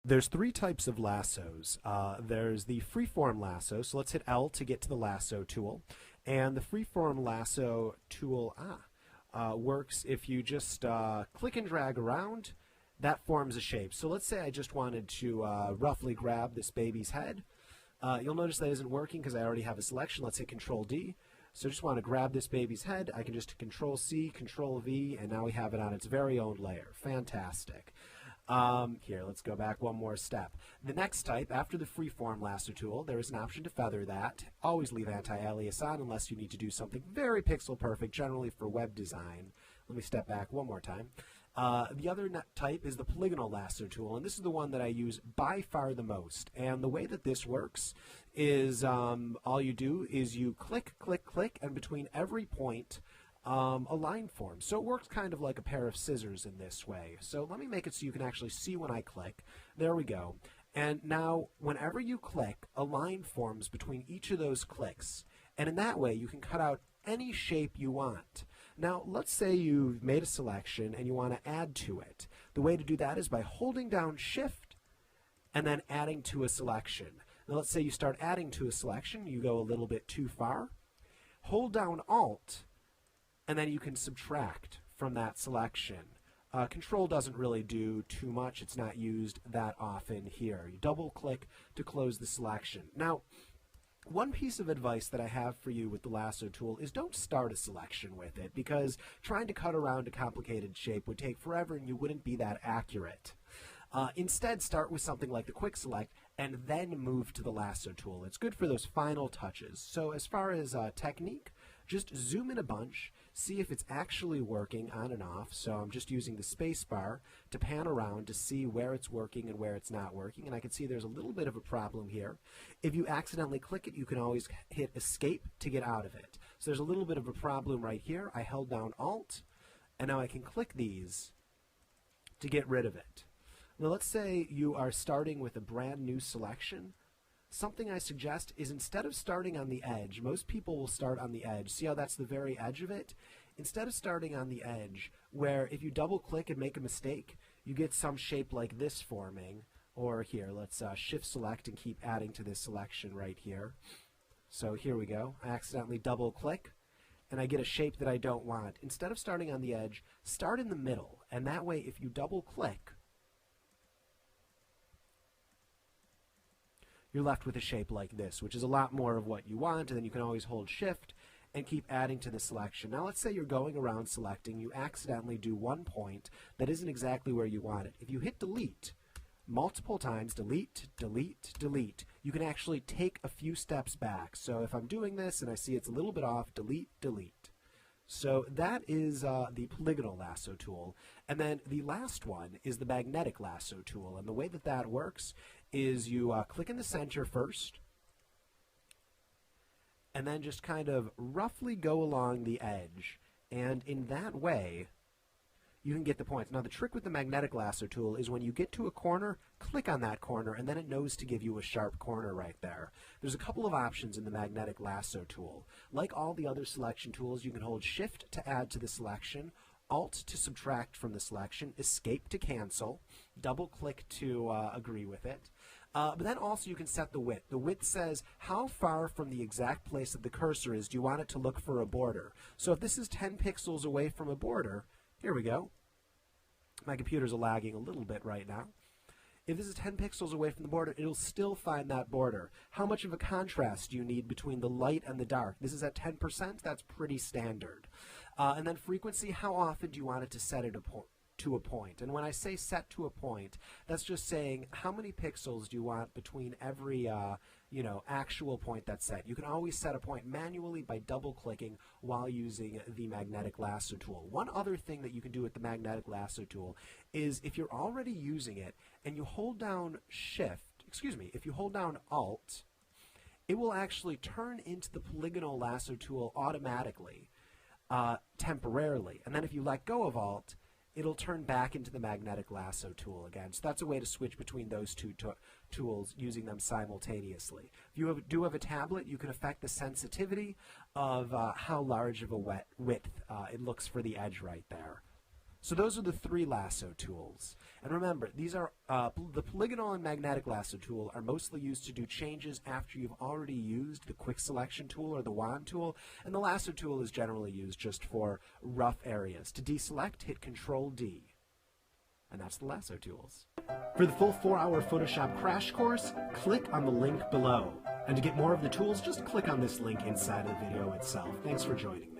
There's three types of lassos. There's the freeform lasso, so let's hit L to get to the lasso tool. And the freeform lasso tool works if you just click and drag around, that forms a shape. So let's say I just wanted to roughly grab this baby's head. You'll notice that isn't working because I already have a selection. Let's hit Control D. So I just want to grab this baby's head. I can just Control C, Control V, and now we have it on its very own layer. Fantastic. Here, let's go back one more step. The next type, after the freeform lasso tool, there is an option to feather that. Always leave anti-alias on unless you need to do something very pixel perfect, generally for web design. Let me step back one more time. The other type is the polygonal lasso tool, and this is the one that I use by far the most. And the way that this works is all you do is you click, click, click, and between every point, a line forms. So it works kind of like a pair of scissors in this way. So let me make it so you can actually see when I click. There we go. And now, whenever you click, a line forms between each of those clicks. And in that way, you can cut out any shape you want. Now, let's say you've made a selection and you want to add to it. The way to do that is by holding down Shift and then adding to a selection. Now, let's say you start adding to a selection. You go a little bit too far. Hold down Alt, and then you can subtract from that selection. Control doesn't really do too much. It's not used that often here. You double click to close the selection. Now, one piece of advice that I have for you with the lasso tool is don't start a selection with it, because trying to cut around a complicated shape would take forever and you wouldn't be that accurate. Instead, start with something like the quick select and then move to the lasso tool. It's good for those final touches. So as far as technique, just zoom in a bunch, see if it's actually working on and off. So I'm just using the space bar to pan around to see where it's working and where it's not working. And I can see there's a little bit of a problem here. If you accidentally click it, you can always hit Escape to get out of it. So there's a little bit of a problem right here. I held down Alt, and now I can click these to get rid of it. Now let's say you are starting with a brand new selection. Something I suggest is, instead of starting on the edge, most people will start on the edge. See how that's the very edge of it? Instead of starting on the edge, where if you double click and make a mistake, you get some shape like this forming. Or here, let's Shift select and keep adding to this selection right here. So here we go. I accidentally double click and I get a shape that I don't want. Instead of starting on the edge, start in the middle. And that way, if you double click, you're left with a shape like this, which is a lot more of what you want, and then you can always hold Shift and keep adding to the selection. Now let's say you're going around selecting, you accidentally do one point that isn't exactly where you want it. If you hit Delete multiple times, delete, delete, delete, you can actually take a few steps back. So if I'm doing this and I see it's a little bit off, delete, delete. So that is the polygonal lasso tool. And then the last one is the magnetic lasso tool. And the way that that works is you click in the center first, and then just kind of roughly go along the edge. And in that way, you can get the points. Now, the trick with the magnetic lasso tool is when you get to a corner, click on that corner, and then it knows to give you a sharp corner right there. There's a couple of options in the magnetic lasso tool. Like all the other selection tools, you can hold Shift to add to the selection, Alt to subtract from the selection, Escape to cancel, double click to agree with it. But then also you can set the width. The width says how far from the exact place that the cursor is do you want it to look for a border. So if this is 10 pixels away from a border, here we go. My computer's lagging a little bit right now. If this is 10 pixels away from the border, it'll still find that border. How much of a contrast do you need between the light and the dark? This is at 10%. That's pretty standard. And then frequency, how often do you want it to set it to a point? And when I say set to a point, that's just saying how many pixels do you want between every actual point that's set. You can always set a point manually by double clicking while using the magnetic lasso tool. One other thing that you can do with the magnetic lasso tool is, if you're already using it and you hold down if you hold down Alt, it will actually turn into the polygonal lasso tool automatically, temporarily. And then if you let go of Alt, it'll turn back into the magnetic lasso tool again. So that's a way to switch between those two tools, using them simultaneously. If you do have a tablet, you can affect the sensitivity of how large of a width it looks for the edge right there. So those are the 3 lasso tools. And remember, these are the polygonal and magnetic lasso tool are mostly used to do changes after you've already used the quick selection tool or the wand tool, and the lasso tool is generally used just for rough areas. To deselect, hit Control D. And that's the lasso tools. For the full 4-hour Photoshop crash course, click on the link below. And to get more of the tools, just click on this link inside of the video itself. Thanks for joining me.